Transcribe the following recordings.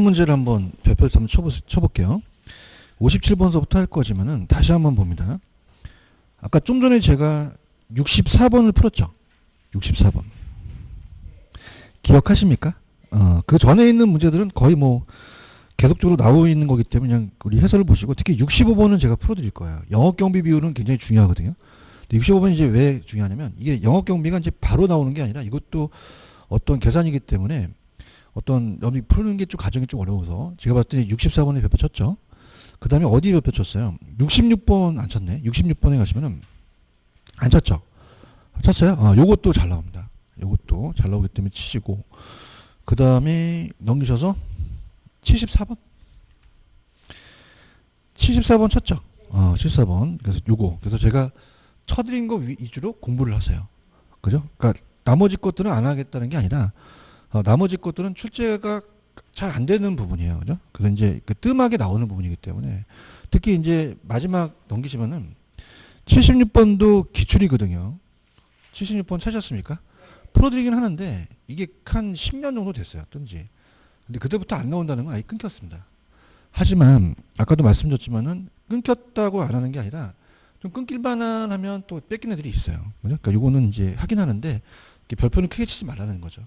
문제를 한번 별표를 한번 쳐볼게요. 57번서부터 할 거지만은 다시 한번 봅니다. 아까 좀 전에 제가 64번을 풀었죠. 64번. 기억하십니까? 그 전에 있는 문제들은 거의 뭐 계속적으로 나오고 있는 거기 때문에 그냥 우리 해설을 보시고, 특히 65번은 제가 풀어드릴 거예요. 영업 경비 비율은 굉장히 중요하거든요. 65번이 이제 왜 중요하냐면, 이게 영업 경비가 이제 바로 나오는 게 아니라 이것도 어떤 계산이기 때문에 어떤 여기 푸는 게 좀 과정이 좀 어려워서 제가 봤을 때 64번에 별표 쳤죠. 그 다음에 어디에 별표 쳤어요? 66번 안 쳤네. 66번에 가시면은 안 쳤죠. 쳤어요? 요것도 잘 나옵니다. 요것도 잘 나오기 때문에 치시고, 그 다음에 넘기셔서 74번. 74번 쳤죠. 74번. 그래서 요거. 그래서 제가 쳐드린 거 위주로 공부를 하세요. 그죠? 그러니까 나머지 것들은 안 하겠다는 게 아니라, 나머지 것들은 출제가 잘 안 되는 부분이에요. 그죠? 그래서 이제 그 뜸하게 나오는 부분이기 때문에, 특히 이제 마지막 넘기시면은 76번도 기출이거든요. 76번 찾으셨습니까? 풀어드리긴 하는데 이게 한 10년 정도 됐어요. 뜬지. 근데 그때부터 안 나온다는 건 아예 끊겼습니다. 하지만 아까도 말씀드렸지만은 끊겼다고 안 하는 게 아니라 좀 끊길만한 하면 또 뺏긴 애들이 있어요. 그죠? 그러니까 요거는 이제 하긴 하는데 별표는 크게 치지 말라는 거죠.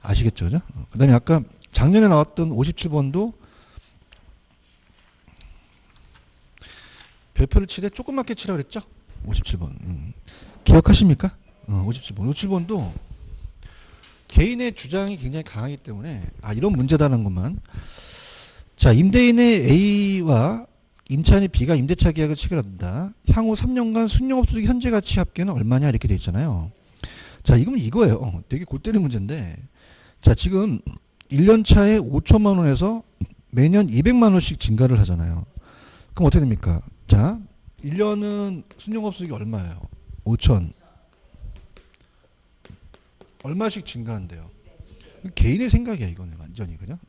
아시겠죠? 그죠? 그 다음에 아까 작년에 나왔던 57번도 별표를 치되 조그맣게 치라고 그랬죠? 57번. 기억하십니까? 57번. 57번도 개인의 주장이 굉장히 강하기 때문에, 이런 문제다는 것만. 자, 임대인의 A와 임차인의 B가 임대차 계약을 체결한다. 향후 3년간 순영업소득 현재 가치 합계는 얼마냐 이렇게 돼 있잖아요. 자, 이거예요. 되게 골 때리는 문제인데, 자, 지금 1년 차에 5천만 원에서 매년 200만 원씩 증가를 하잖아요. 그럼 어떻게 됩니까? 자, 1년은 순영업소득이 얼마예요? 5천. 얼마씩 증가한대요. 개인의 생각이야, 이거는 완전히. 그죠?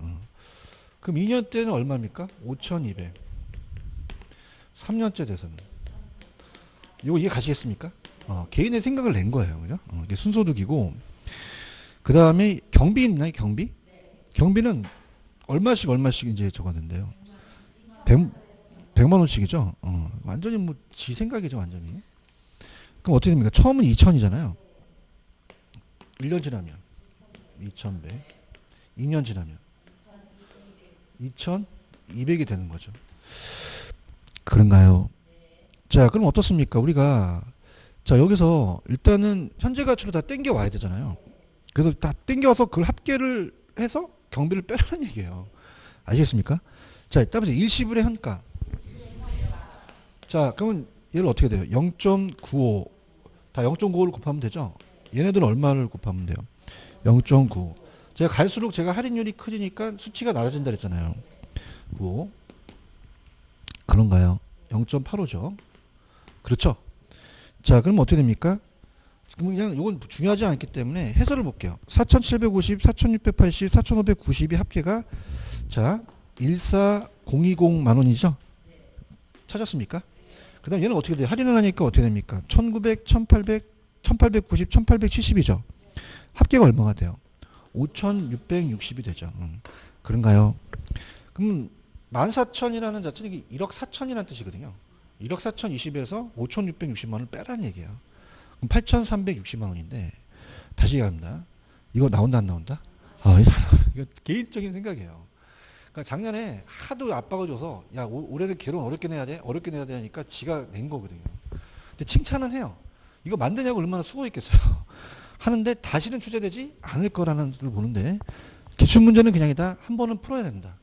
그럼 2년 때는 얼마입니까? 5,200. 3년째 돼서는. 이거 이해 가시겠습니까? 개인의 생각을 낸 거예요. 그죠? 이게 순소득이고, 그 다음에 경비 있나요? 경비? 경비는 얼마씩 이제 적었는데요. 100만 원씩이죠? 완전히 뭐 지 생각이죠, 완전히. 그럼 어떻게 됩니까? 처음은 2천이잖아요. 1년 지나면 2,100. 2년 지나면 2,200이 되는 거죠. 그런가요? 자, 그럼 어떻습니까? 우리가, 자, 여기서 일단은 현재 가치로 다 땡겨 와야 되잖아요. 그래서 다 땡겨서 그걸 합계를 해서 경비를 빼라는 얘기예요. 아시겠습니까? 자, 따라서 일시불의 현가. 자, 그러면 얘를 어떻게 돼요? 0.95. 다 0.95를 곱하면 되죠? 얘네들은 얼마를 곱하면 돼요? 0.95. 제가 갈수록 제가 할인율이 크니까 수치가 낮아진다 그랬잖아요. 95. 그런가요? 0.85죠. 그렇죠? 자, 그럼 어떻게 됩니까? 지금 그냥 이건 중요하지 않기 때문에 해설을 볼게요. 4,750, 4,680, 4,590이 합계가, 자, 14020만 원이죠? 찾았습니까? 그 다음 얘는 어떻게 돼요? 할인을 하니까 어떻게 됩니까? 1900, 1800, 1890, 1870이죠? 합계가 얼마가 돼요? 5660이 되죠. 그런가요? 그럼 14,000이라는 자체는 이게 1억 4천이라는 뜻이거든요. 1억 4,020에서 5,660만 원을 빼라는 얘기예요. 그럼 8,360만 원인데, 다시 얘기합니다. 이거 나온다 안 나온다? 이거 개인적인 생각이에요. 그러니까 작년에 하도 압박을 줘서, 야, 올해는 결혼 어렵게 내야 돼? 어렵게 내야 되니까 지가 낸 거거든요. 근데 칭찬은 해요. 이거 만드냐고 얼마나 수고했겠어요. 하는데 다시는 출제되지 않을 거라는 걸 보는데, 기출문제는 그냥이다. 한 번은 풀어야 된다.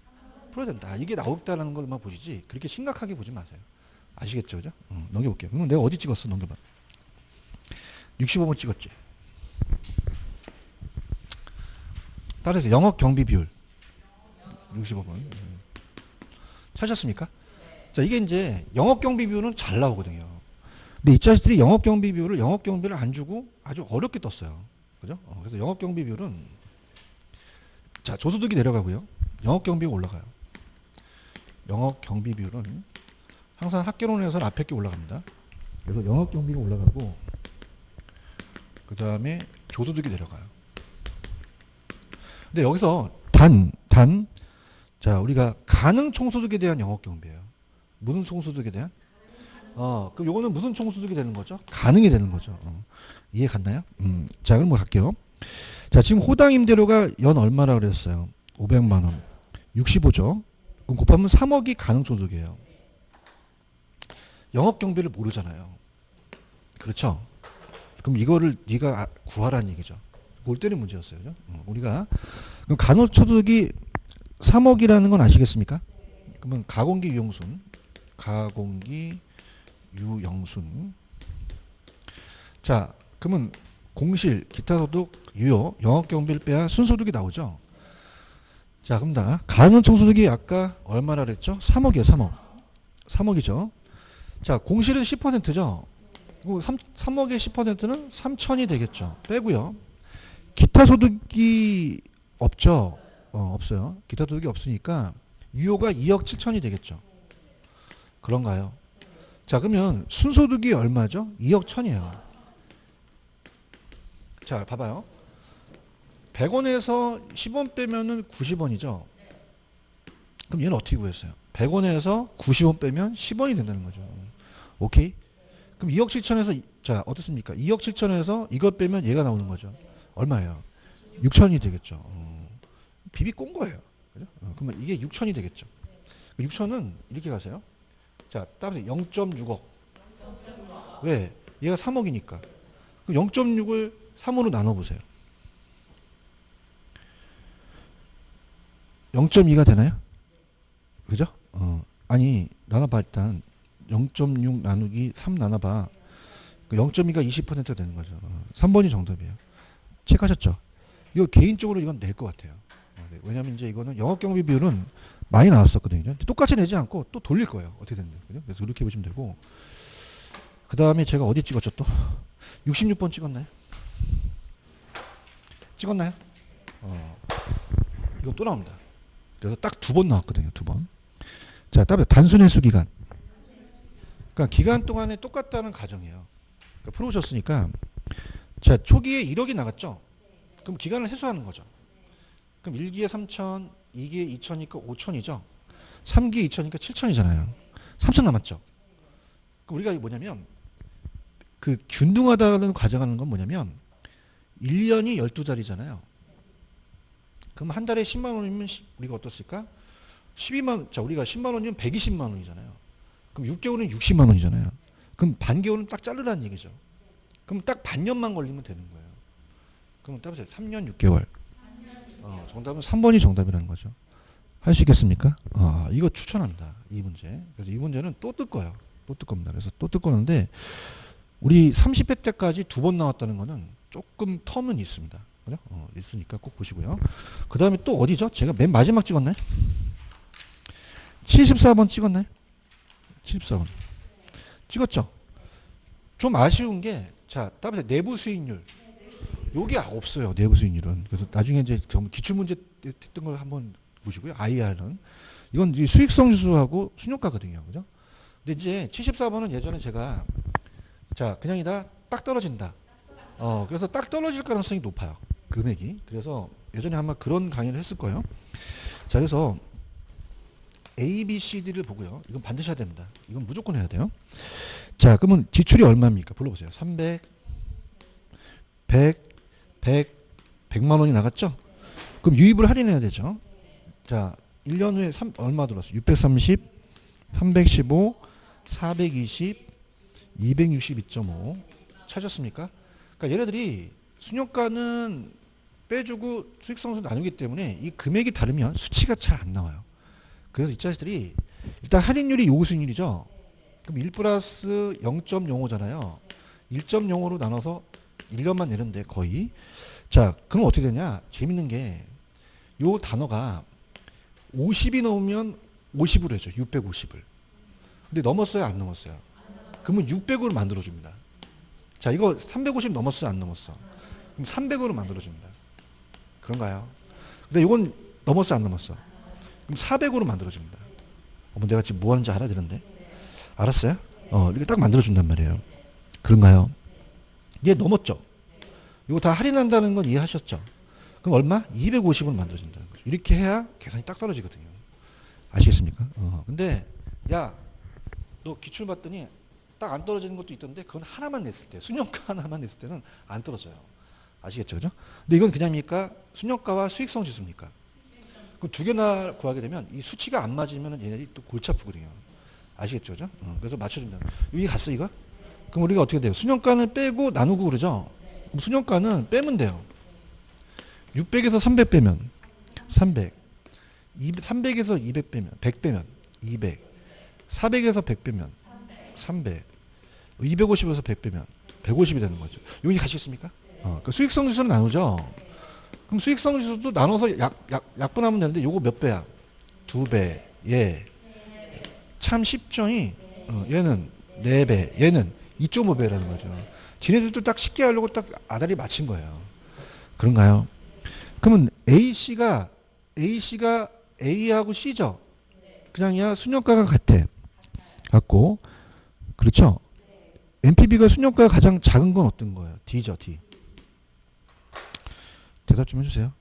풀어야 된다. 이게 나오겠다는 걸만 보시지 그렇게 심각하게 보지 마세요. 아시겠죠? 그죠? 넘겨볼게요. 그럼 내가 어디 찍었어? 넘겨봐. 65번 찍었지. 따라서 영업 경비 비율 65번 찾았습니까? 자, 이게 이제 영업 경비 비율은 잘 나오거든요. 근데 이 자식들이 영업 경비 비율을, 영업 경비를 안 주고 아주 어렵게 떴어요. 그죠? 그래서 영업 경비 비율은, 자, 조소득이 내려가고요. 영업 경비가 올라가요. 영업 경비 비율은 항상 학계론에서는 앞에 게 올라갑니다. 그래서 영업 경비가 올라가고, 그 다음에 조소득이 내려가요. 근데 여기서 단 자, 우리가 가능 총소득에 대한 영업 경비예요. 무슨 총소득에 대한? 그럼 요거는 무슨 총소득이 되는 거죠? 가능이 되는 거죠. 이해 갔나요? 자, 그럼 뭐 갈게요. 자, 지금 호당 임대료가 연 얼마라 그랬어요? 500만 원. 65죠. 그럼 곱하면 3억이 가능 소득이에요. 영업 경비를 모르잖아요. 그렇죠? 그럼 이거를 네가 구하라는 얘기죠. 볼 때는 문제였어요. 그죠? 우리가 그럼 간호소득이 3억이라는 건 아시겠습니까? 그러면 가공기 유용순, 가공기 유영순. 자, 그러면 공실, 기타 소득, 유효, 영업 경비를 빼야 순소득이 나오죠. 자, 그럼 다 간호소득이 아까 얼마나 그랬죠? 3억이에요, 3억. 3억이죠. 자, 공실은 10%죠. 3억의 10%는 3천이 되겠죠. 빼고요. 기타 소득이 없죠. 없어요. 기타 소득이 없으니까 유효가 2억 7천이 되겠죠. 그런가요? 자, 그러면 순소득이 얼마죠? 2억 1천이에요. 자, 봐봐요. 100원에서 10원 빼면은 90원이죠. 그럼 얘는 어떻게 구했어요? 100원에서 90원 빼면 10원이 된다는 거죠. 오케이? 그럼 2억 7천에서 자, 어떻습니까? 2억 7천에서 이것 빼면 얘가 나오는 거죠. 얼마예요? 6천이 되겠죠. 비비 꼰 거예요. 그죠? 그러면 이게 6천이 되겠죠. 6천은 이렇게 가세요. 자, 따라서 0.6억. 왜? 얘가 3억이니까. 그럼 0.6을 3으로 나눠보세요. 0.2가 되나요? 그죠? 아니, 나눠봐, 일단. 0.6 나누기 3 나눠봐. 0.2가 20%가 되는 거죠. 3번이 정답이에요. 체크하셨죠? 이거 개인적으로 이건 낼 것 같아요. 네. 왜냐면 이제 이거는 영업경비 비율은 많이 나왔었거든요. 똑같이 내지 않고 또 돌릴 거예요. 어떻게 됐는지. 그래서 이렇게 보시면 되고. 그 다음에 제가 어디 찍었죠 또? 66번 찍었나요? 찍었나요? 이거 또 나옵니다. 그래서 딱 2번 나왔거든요. 2번. 자, 다음에 단순회수 기간. 그러니까 기간 동안에 똑같다는 가정이에요. 그러니까 풀어오셨으니까 자, 초기에 1억이 나갔죠? 그럼 기간을 해소하는 거죠. 그럼 1기에 3천, 2기에 2천이니까 5천이죠? 3기에 2천이니까 7천이잖아요. 3천 남았죠? 그럼 우리가 뭐냐면 그 균등하다는 과정하는 건 뭐냐면 1년이 12달이잖아요. 그럼 한 달에 10만 원이면 우리가 어떻습니까? 12만, 자, 우리가 10만 원이면 120만 원이잖아요. 그럼 6개월은 60만 원이잖아요. 그럼 반개월은 딱 자르라는 얘기죠. 그럼 딱 반년만 걸리면 되는 거예요. 그럼 따보세요. 3년 6개월. 정답은 3번이 정답이라는 거죠. 할 수 있겠습니까? 이거 추천합니다. 이 문제. 그래서 이 문제는 또 뜰 거예요. 또 뜰 겁니다. 그래서 또 뜰 거는데 우리 30회 때까지 2번 나왔다는 거는 조금 텀은 있습니다. 그죠? 있으니까 꼭 보시고요. 그 다음에 또 어디죠? 제가 맨 마지막 찍었나요? 74번 찍었나요? 74번. 찍었죠? 좀 아쉬운 게, 자, 따라서 내부 수익률. 요게 없어요. 내부 수익률은. 그래서 나중에 이제 기출문제 했던 걸 한번 보시고요. IR은. 이건 이제 수익성 지수하고 순효과거든요. 그죠? 근데 이제 74번은 예전에 제가, 자, 그냥이다 딱 떨어진다. 그래서 딱 떨어질 가능성이 높아요. 금액이. 그래서 예전에 아마 그런 강의를 했을 거예요. 자, 그래서 A, B, C, D를 보고요. 이건 반드시 해야 됩니다. 이건 무조건 해야 돼요. 자, 그러면 지출이 얼마입니까? 불러보세요. 300, 100, 100만 원이 나갔죠? 그럼 유입을 할인해야 되죠. 자, 1년 후에 얼마 들었어요? 630, 315, 420, 262.5 찾았습니까? 그러니까 얘네들이 순효과는 빼주고 수익성수 나누기 때문에 이 금액이 다르면 수치가 잘 안 나와요. 그래서 이 자식들이 일단 할인율이 요구수익률이죠. 그럼 1 플러스 0.05잖아요. 1.05로 나눠서 1년만 내는데 거의. 자, 그럼 어떻게 되냐? 재밌는 게 요 단어가 50이 넘으면 50으로 해줘. 650을. 근데 넘었어요? 안 넘었어요? 그러면 600으로 만들어줍니다. 자, 이거 350 넘었어요? 안 넘었어? 그럼 300으로 만들어줍니다. 그런가요? 근데 이건 넘었어? 안 넘었어? 그럼 400으로 만들어줍니다. 내가 지금 뭐 하는지 알아야 되는데? 알았어요? 이렇게 딱 만들어준단 말이에요. 그런가요? 얘 넘었죠? 이거 다 할인한다는 건 이해하셨죠? 그럼 얼마? 250을 만들어준다는 거죠. 이렇게 해야 계산이 딱 떨어지거든요. 아시겠습니까? 근데 야, 너 기출 봤더니 딱 안 떨어지는 것도 있던데 그건 하나만 냈을 때 순영가 하나만 냈을 때는 안 떨어져요. 아시겠죠, 그죠? 근데 이건 그냥입니까? 순영가와 수익성 지수입니까? 그 두 개나 구하게 되면 이 수치가 안 맞으면 얘네들이 또 골치 아프거든요. 아시겠죠, 그죠? 그래서 맞춰준다. 여기 갔어 이거? 그럼 우리가 어떻게 돼요? 순영가는 빼고 나누고 그러죠? 그럼 순영가는 빼면 돼요. 600에서 300 빼면 300, 300에서 200 빼면 100 빼면 200, 400에서 100 빼면 300, 250에서 100 빼면 150이 되는 거죠. 여기 가시겠습니까? 그 수익성 지수는 나누죠. 그럼 수익성 지수도 나눠서 약분하면 되는데 요거 몇 배야? 2배. 예. 참 쉽죠. 얘는 4배. 얘는 2.5배라는 거죠. 지네들도 딱 쉽게 하려고 딱 아다리 맞힌 거예요. 그런가요? 그러면 A씨가 A하고 C죠. 그냥이야 순영가가 같아. 같고 그렇죠. NPV가 순영가가 가장 작은 건 어떤 거예요? D죠. D. 대답 좀 해주세요.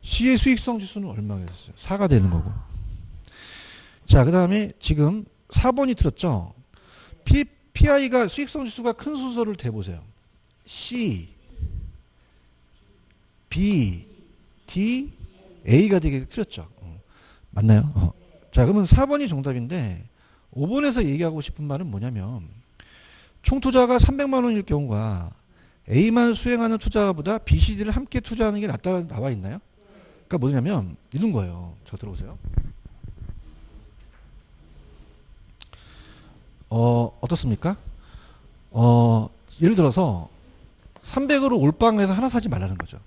C의 수익성 지수는 얼마겠어요? 4가 되는 거고. 자, 그 다음에 지금 4번이 틀었죠. PI가 수익성 지수가 큰 순서를 대보세요. C, B, D, A가 되게 틀렸죠. 맞나요? 자, 그러면 4번이 정답인데 5번에서 얘기하고 싶은 말은 뭐냐면 총 투자가 300만 원일 경우가 A만 수행하는 투자보다 B, CD를 함께 투자하는 게 낫다 나와 있나요? 그러니까 뭐냐면 이런 거예요. 저 들어보세요. 어떻습니까? 예를 들어서 300으로 올빵해서 하나 사지 말라는 거죠.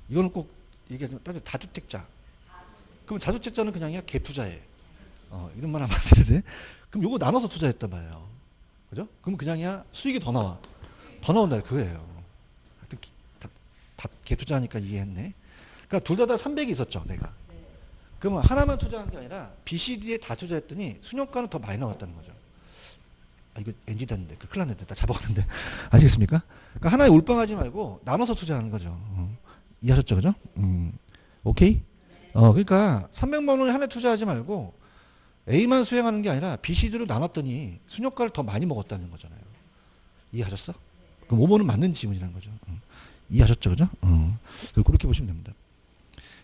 이거는 꼭 얘기하자면 다주택자. 그럼 다주택자는 그냥이야 갭투자해. 이런 말 하면 안 되는데. 그럼 요거 나눠서 투자했단 말이에요. 그죠? 그럼 그냥이야 수익이 더 나와. 더 나온다 그거예요. 하여튼 다 갭투자하니까 이해했네. 그러니까 둘 다 300이 있었죠 내가. 그러면 하나만 투자한 게 아니라 BCD에 다 투자했더니 순영가는 더 많이 나왔다는 거죠. 이거 NG 됐는데 큰일 났는데 나 잡아갔는데 아시겠습니까? 그러니까 하나에 올빵하지 말고 나눠서 투자하는 거죠. 이해하셨죠, 그죠? 오케이? 그러니까 300만 원에 하나에 투자하지 말고 A만 수행하는 게 아니라 BCD로 나눴더니 순영가를 더 많이 먹었다는 거잖아요. 이해하셨어? 그럼 5번은 맞는 지문이라는 거죠. 이해하셨죠, 그죠? 그렇게 보시면 됩니다.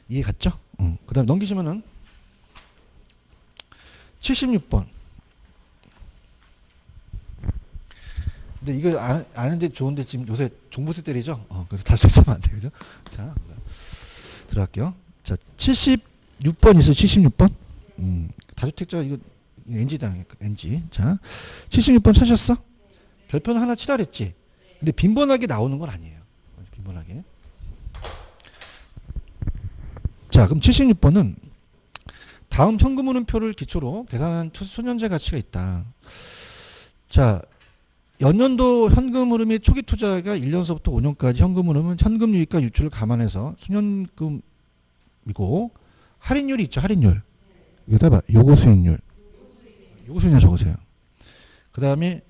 이해 갔죠? 그 다음에 넘기시면은 76번. 근데 이거 아는데 좋은데 지금 요새 종부세 때리죠? 그래서 다시 쓰면 안 돼요. 그죠? 자, 들어갈게요. 자, 76번 있어요. 76번. 다주택자가 이거 NG 당했고, NG. 자, 76번 찾으셨어? 별표는 하나 치라 그랬지? 근데 빈번하게 나오는 건 아니에요. 빈번하게. 자, 그럼 76번은 다음 현금흐름표를 기초로 계산한 수년제 가치가 있다. 자, 연년도 현금흐름의 초기 투자가 1년서부터 5년까지 현금흐름은 현금 유입과 유출을 감안해서 수년금이고 할인율이 있죠. 할인율. 여기다 봐. 요거 수익률. 요거 수익률 적으세요. 그 다음에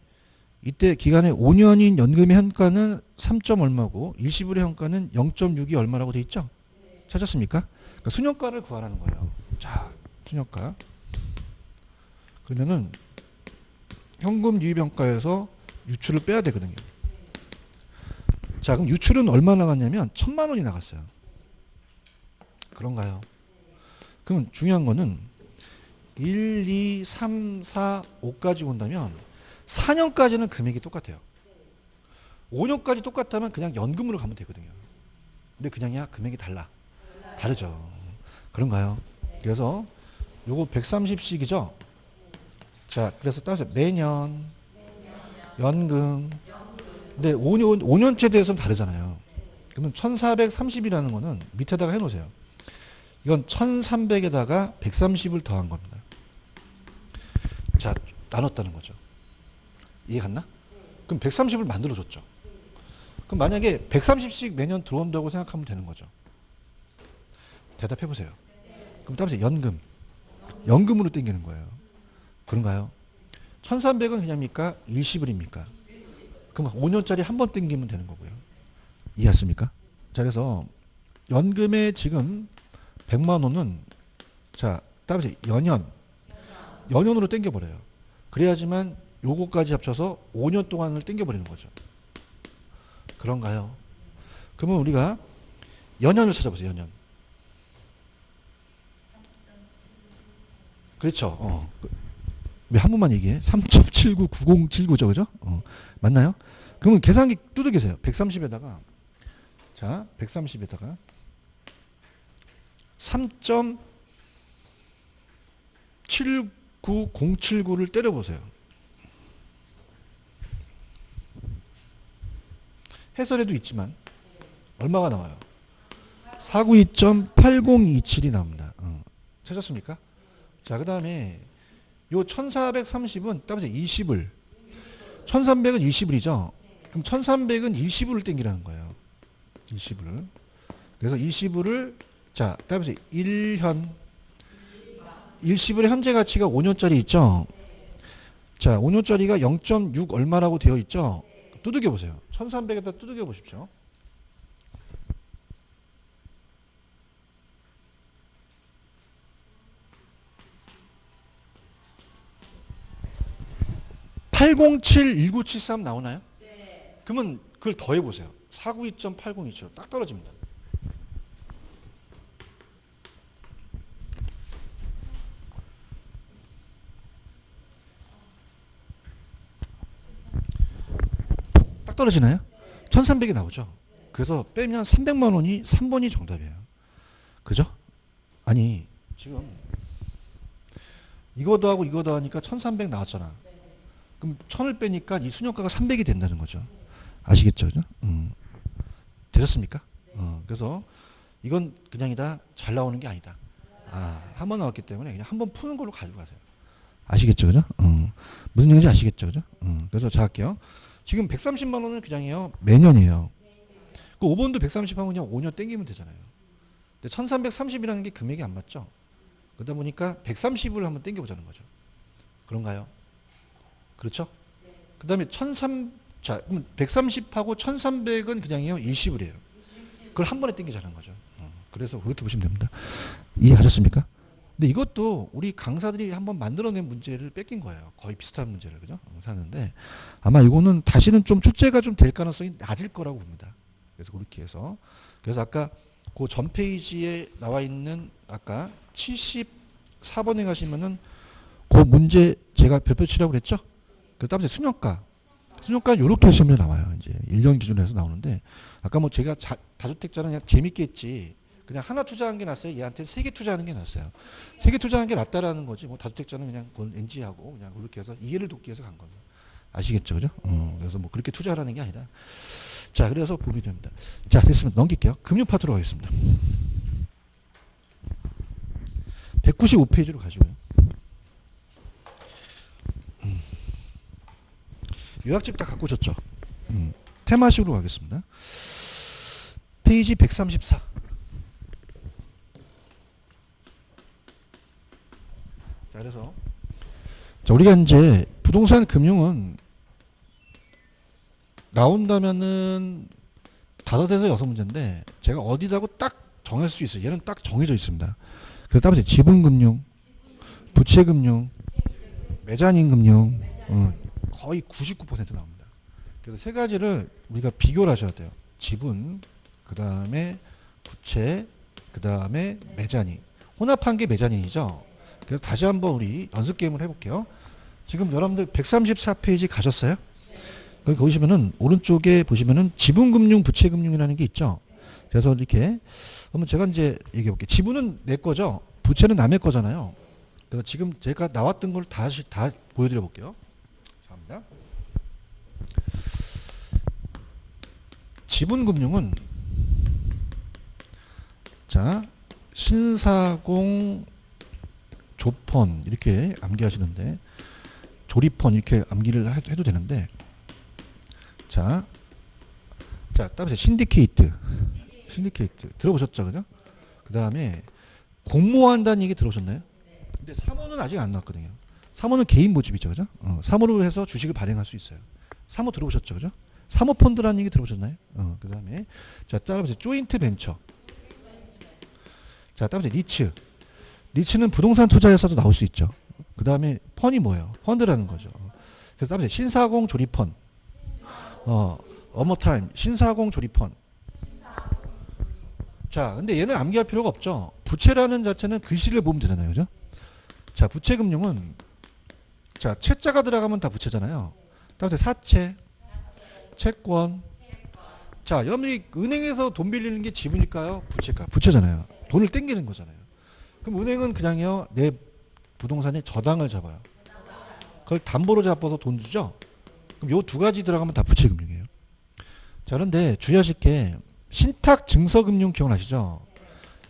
이때 기간에 5년인 연금의 현가는 3. 얼마고 일시불의 현가는 0.6이 얼마라고 돼 있죠? 찾았습니까? 그러니까 순영가를 구하라는 거예요. 자, 순영가. 그러면은 현금 유입 현가에서 유출을 빼야 되거든요. 자, 그럼 유출은 얼마 나갔냐면 1,000만 원이 나갔어요. 그런가요? 그럼 중요한 거는 1, 2, 3, 4, 5까지 본다면 4년까지는 금액이 똑같아요. 5년까지 똑같다면 그냥 연금으로 가면 되거든요. 근데 그냥이야 금액이 다르죠. 그런가요? 그래서 요거 130씩이죠. 자, 그래서 따라서 매년 연금. 근데 5년째 대해서는 다르잖아요. 그러면 1430이라는 거는 밑에다가 해놓으세요. 이건 1300에다가 130을 더한 겁니다. 자, 나눴다는 거죠. 이해 갔나? 그럼 130을 만들어줬죠. 그럼 만약에 130씩 매년 들어온다고 생각하면 되는 거죠. 대답해보세요. 그럼 따라서 연금으로 땡기는 거예요. 그런가요? 1300은 그냥입니까? 일시불입니까? 그럼 5년짜리 한 번 땡기면 되는 거고요. 이해하십니까? 자, 그래서 연금에 지금 100만 원은 자, 따라서 연연으로 땡겨버려요. 그래야지만 요거까지 합쳐서 5년 동안을 땡겨버리는 거죠. 그런가요? 그러면 우리가 연연을 찾아보세요. 연연. 그렇죠. 왜 한 번만 얘기해? 3.799079죠, 그죠? 맞나요? 그러면 계산기 두들기세요. 130에다가 자, 130에다가 3.79079를 때려보세요. 해설에도 있지만 얼마가 나와요? 492.8027이 나옵니다. 찾았습니까? 자, 그 다음에 요 1430은 따라서 20을 1300은 20을이죠. 그럼 1300은 20을을 땡기라는 거예요. 20을. 그래서 20을을 자, 따라서 1현 10을의 현재 가치가 5년짜리 있죠. 자, 5년짜리가 0.6 얼마라고 되어 있죠. 두들겨 보세요. 1300에다 두들겨 보십시오. (807-1973) 나오나요? 네. 그러면 그걸 더해 보세요. 492.8027 딱 떨어집니다. 딱 떨어지나요? 1300이 나오죠. 그래서 빼면 300만 원이 3번이 정답이에요. 그죠? 아니 지금 이거 더하고 이거 더하니까 1300 나왔잖아. 그럼 1000을 빼니까 이 순역가가 300이 된다는 거죠. 아시겠죠? 그죠? 되셨습니까? 그래서 이건 그냥이다 잘 나오는 게 아니다. 한 번 나왔기 때문에 그냥 한 번 푸는 걸로 가지고 가세요. 아시겠죠? 그죠? 무슨 얘기인지 아시겠죠? 그죠? 그래서 자 할게요. 지금 130만 원은 그냥이요. 매년이에요. 그 5번도 130 하면 그냥 5년 땡기면 되잖아요. 근데 1330이라는 게 금액이 안 맞죠? 그러다 보니까 130을 한번 땡겨보자는 거죠. 그런가요? 그렇죠? 그 다음에 자, 그럼 130하고 1300은 그냥이요. 일시불이에요. 그걸 한 번에 땡기자는 거죠. 그래서 그렇게 보시면 됩니다. 이해하셨습니까? 근데 이것도 우리 강사들이 한번 만들어낸 문제를 뺏긴 거예요. 거의 비슷한 문제를, 그죠? 사는데 아마 이거는 다시는 좀 출제가 좀 될 가능성이 낮을 거라고 봅니다. 그래서 그렇게 해서 그래서 아까 그 전 페이지에 나와 있는 아까 74번에 가시면은 그 문제 제가 별표 치라고 그랬죠? 그 다음에 순역가 요렇게 시험에 나와요. 이제 1년 기준으로 해서 나오는데 아까 뭐 제가 다주택자는 그냥 재밌게 했지 그냥 하나 투자한 게 낫어요. 얘한테 3개 투자하는 게 낫어요. 3개 투자하는 게 낫다라는 거지. 뭐 다주택자는 그냥 그건 NG하고 그냥 그렇게 해서 이해를 돕기 위해서 간 겁니다. 아시겠죠, 그죠? 그래서 뭐 그렇게 투자하라는 게 아니라. 자, 그래서 보면 됩니다. 자, 됐습니다. 넘길게요. 금융 파트로 가겠습니다. 195페이지로 가시고요. 요약집 다 갖고 오셨죠? 테마식으로 가겠습니다. 페이지 134. 자, 그래서 자, 우리가 이제 부동산 금융은 나온다면은 5에서 6문제인데 제가 어디다고 딱 정할 수 있어요. 얘는 딱 정해져 있습니다. 그래서 따라서 지분금융, 부채금융, 매자닌금융 거의 99% 나옵니다. 그래서 세 가지를 우리가 비교를 하셔야 돼요. 지분, 그 다음에 부채, 그 다음에 매자닌. 혼합한 게 매자닌이죠. 그래서 다시 한번 우리 연습 게임을 해볼게요. 지금 여러분들 134페이지 가셨어요? 거기 보시면은 오른쪽에 보시면은 지분금융, 부채금융이라는 게 있죠. 그래서 이렇게 한번 제가 이제 얘기해 볼게요. 지분은 내 거죠. 부채는 남의 거잖아요. 그래서 지금 제가 나왔던 걸 다시 다 보여드려 볼게요. 감사합니다. 지분금융은 자 신사공 조펀 이렇게 암기하시는데 조리펀 이렇게 암기를 해도 되는데 자 따라서 신디케이트 들어보셨죠, 그죠? 그 다음에 공모한다는 얘기 들어보셨나요? 근데 사모는 아직 안 나왔거든요. 사모는 개인 모집이죠, 그죠? 사모로 해서 주식을 발행할 수 있어요. 사모 들어보셨죠, 그죠? 사모펀드라는 얘기 들어보셨나요? 그 다음에 자 따라서 조인트 벤처. 자 따라서 리츠. 리츠는 부동산 투자에서도 나올 수 있죠. 그 다음에 펀이 뭐예요? 펀드라는 거죠. 그래서 따라서 신사공 조립펀. 어머타임 신사공 조립펀. 자, 근데 얘는 암기할 필요가 없죠. 부채라는 자체는 글씨를 보면 되잖아요, 그죠? 자, 부채금융은 자 채자가 들어가면 다 부채잖아요. 따라서 사채, 채권. 자, 여러분이 은행에서 돈 빌리는 게 지분일까요? 부채일까요? 부채잖아요. 돈을 땡기는 거잖아요. 그럼 은행은 그냥요 내 부동산에 저당을 잡아요. 그걸 담보로 잡아서 돈 주죠. 그럼 요 두 가지 들어가면 다 부채금융이에요. 자, 그런데 주의하실 게 신탁증서금융 기억나시죠?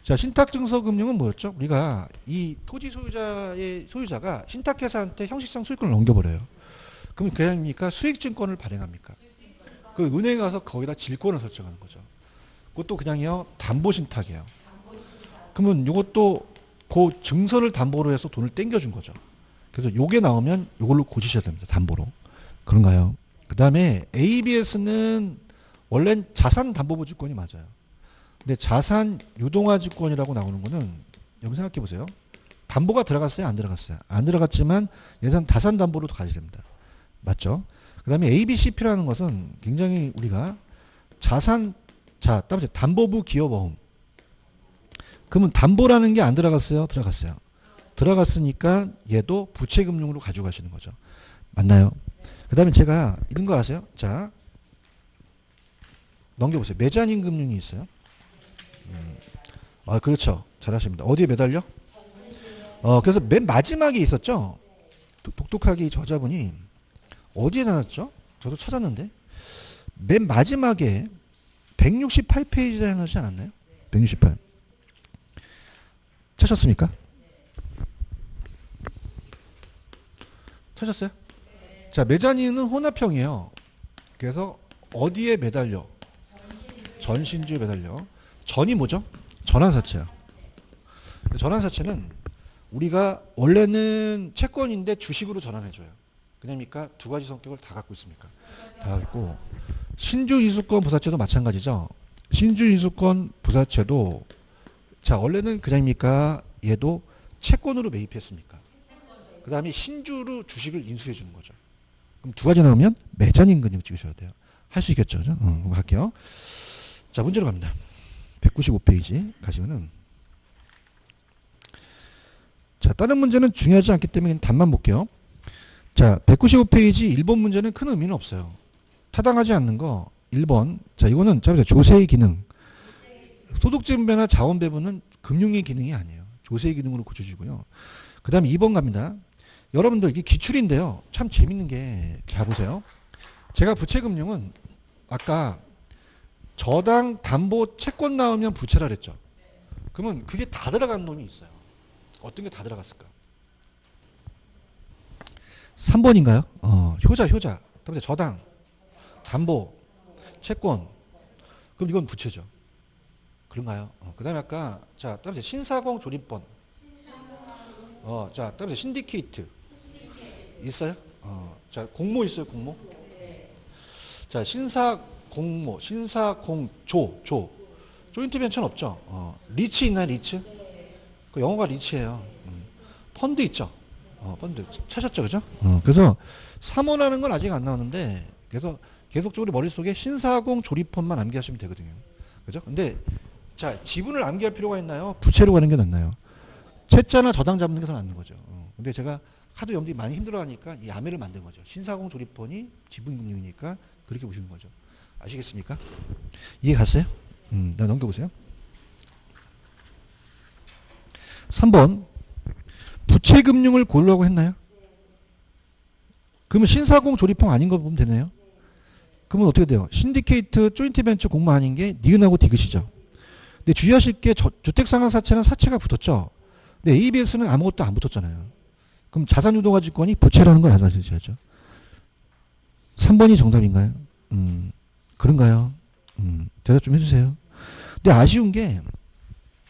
자, 신탁증서금융은 뭐였죠? 우리가 이 토지 소유자가 신탁회사한테 형식상 소유권을 넘겨버려요. 그럼 그냥입니까? 수익증권을 발행합니까? 그 은행에 가서 거기다 질권을 설정하는 거죠. 그것도 그냥요 담보신탁이에요. 그러면 이것도 그 증서를 담보로 해서 돈을 땡겨준 거죠. 그래서 요게 나오면 요걸로 고치셔야 됩니다. 담보로. 그런가요? 그 다음에 ABS는 원래는 자산담보부지권이 맞아요. 근데 자산 유동화지권이라고 나오는 거는 여러분 생각해 보세요. 담보가 들어갔어요? 안 들어갔어요? 안 들어갔지만 예산 자산담보로 가야 됩니다. 맞죠? 그 다음에 ABCP라는 것은 굉장히 우리가 자산, 자, 따라서 담보부 기업어음. 그러면 담보라는 게 안 들어갔어요? 들어갔어요. 들어갔으니까 얘도 부채금융으로 가져가시는 거죠. 맞나요? 그 다음에 제가 이런 거 아세요? 자, 넘겨보세요. 메자닌 금융이 있어요. 그렇죠. 잘하십니다. 어디에 매달려? 그래서 맨 마지막에 있었죠. 독특하게 이 저자분이 어디에 나왔죠? 저도 찾았는데 맨 마지막에 168페이지에 해놓지 않았나요? 168. 찾았습니까? 찾았어요? 자, 메자닌은 혼합형이에요. 그래서 어디에 매달려? 전신주에 매달려. 전이 뭐죠? 전환사채야. 전환사채는 우리가 원래는 채권인데 주식으로 전환해줘요. 그러니까 두 가지 성격을 다 갖고 있습니까? 다 갖고 있고 신주이수권 부사채도 마찬가지죠. 신주이수권 부사채도 자 원래는 그냥입니까? 얘도 채권으로 매입했습니까? 그 다음에 신주로 주식을 인수해 주는 거죠. 그럼 두 가지 나오면 메자닌 금융 찍으셔야 돼요. 할 수 있겠죠? 그죠? 할게요. 자, 문제로 갑니다. 195페이지 가시면은 자, 다른 문제는 중요하지 않기 때문에 답만 볼게요. 자, 195페이지 1번 문제는 큰 의미는 없어요. 타당하지 않는 거 1번. 자, 이거는 조세의 기능. 소득지분배나 자원배분은 금융의 기능이 아니에요. 조세의 기능으로 고쳐주고요. 그 다음에 2번 갑니다. 여러분들 이게 기출인데요. 참 재밌는 게 자 보세요. 제가 부채금융은 아까 저당 담보 채권 나오면 부채라 그랬죠. 그러면 그게 다 들어간 놈이 있어요. 어떤 게 다 들어갔을까? 3번인가요? 효자. 그다음에 저당, 담보, 채권. 그럼 이건 부채죠. 그런가요? 그다음에 아까 자, 따라서 신사공 조립본. 자, 따라서 신디케이트. 있어요? 자, 공모 있어요, 공모? 자, 신사공모, 신사공조. 조인트 벤처는 없죠. 리츠 있나요, 리츠? 그 영어가 리츠예요. 펀드 있죠. 펀드 찾았죠, 그죠? 그래서 3호라는 건 아직 안 나오는데 그래서 계속적으로 머릿속에 신사공 조립펀만 암기하시면 되거든요. 그죠? 근데 자, 지분을 암기할 필요가 있나요? 부채로 가는 게 낫나요? 채자나 저당 잡는 게 더 낫는 거죠. 근데 제가 하도 여러분들이 많이 힘들어하니까 이 암해를 만든 거죠. 신사공 조립펀이 지분금융이니까 그렇게 보시는 거죠. 아시겠습니까? 이해 갔어요? 넘겨보세요. 3번 부채금융을 고르라고 했나요? 그러면 신사공 조립형 아닌 거 보면 되나요? 그러면 어떻게 돼요? 신디케이트 조인트벤처 공모 아닌 게 니은하고 디귿이죠. 근데 주의하실 게 주택상환사채는 사채가 붙었죠. 근데 ABS는 아무것도 안 붙었잖아요. 그럼 자산유동화지권이 부채라는 걸 알아주셔야죠. 3번이 정답인가요? 그런가요? 대답 좀 해주세요. 근데 아쉬운 게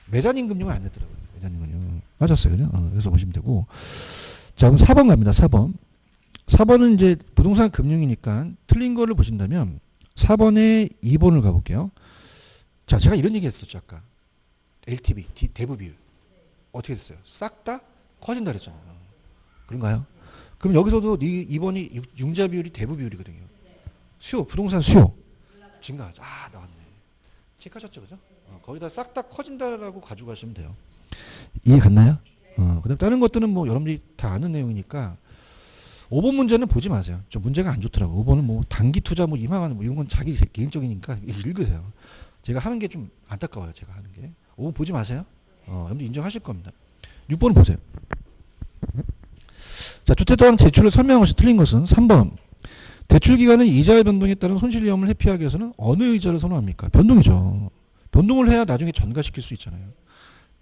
메자닌 금융은 안 되더라고요. 메자닌 금융 빠졌어요, 그죠? 그래서 보시면 되고. 자, 그럼 4번 갑니다. 4번. 4번은 이제 부동산 금융이니까 틀린 거를 보신다면 4번에 2번을 가볼게요. 자, 제가 이런 얘기 했었죠, 아까. LTV, 대부 비율. 어떻게 됐어요? 싹 다 커진다 그랬잖아요. 그런가요? 그럼 여기서도 이 2번이 융자 비율이 대부 비율이거든요. 수요, 부동산 수요 증가하죠. 아, 나왔네. 체크하셨죠, 그죠? 거기다 싹 다 커진다라고 가져가시면 돼요. 이해 갔나요? 그다음 다른 것들은 뭐 여러분들이 다 아는 내용이니까 5번 문제는 보지 마세요. 좀 문제가 안 좋더라고. 5번은 뭐 단기 투자 뭐 이만한 뭐 이런 건 자기 개인적이니까 읽으세요. 제가 하는 게 좀 안타까워요. 제가 하는 게. 5번 보지 마세요. 여러분들 인정하실 겁니다. 6번을 보세요. 자, 주택도랑 대출을 설명한 것이 틀린 것은 3번. 대출 기간은 이자의 변동에 따른 손실 위험을 회피하기 위해서는 어느 의자를 선호합니까? 변동이죠. 변동을 해야 나중에 전가시킬 수 있잖아요.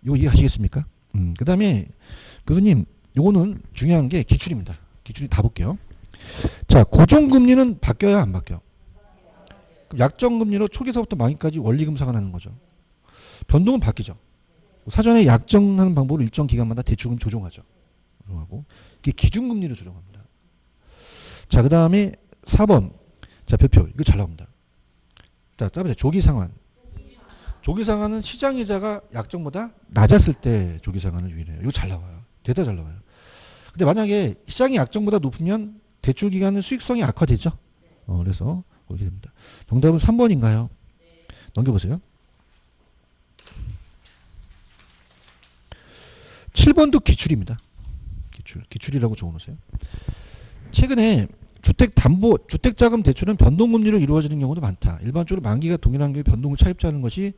이거 이해하시겠습니까? 그 다음에 교수님, 요거는 중요한 게 기출입니다. 기출이 다 볼게요. 자, 고정금리는 바뀌어야 안 바뀌어? 약정금리로 초기서부터 만기까지 원리금 상환하는 거죠. 변동은 바뀌죠. 사전에 약정하는 방법으로 일정 기간마다 대출금 조정하죠. 조정하고 이게 기준금리를 조정합니다. 자, 그 다음에 4번. 자, 별표. 이거 잘 나옵니다. 자, 따라보세요. 조기상환. 조기상환은 시장이자가 약정보다 낮았을 때 조기상환을 유인해요. 이거 잘 나와요. 대단 잘 나와요. 근데 만약에 시장이 약정보다 높으면 대출 기간은 수익성이 악화되죠. 그래서 그렇게 됩니다. 정답은 3번인가요? 넘겨보세요. 7번도 기출입니다. 기출이라고 적어놓으세요. 최근에 주택자금 대출은 변동금리로 이루어지는 경우도 많다. 일반적으로 만기가 동일한 경우에 변동을 차입자하는 것이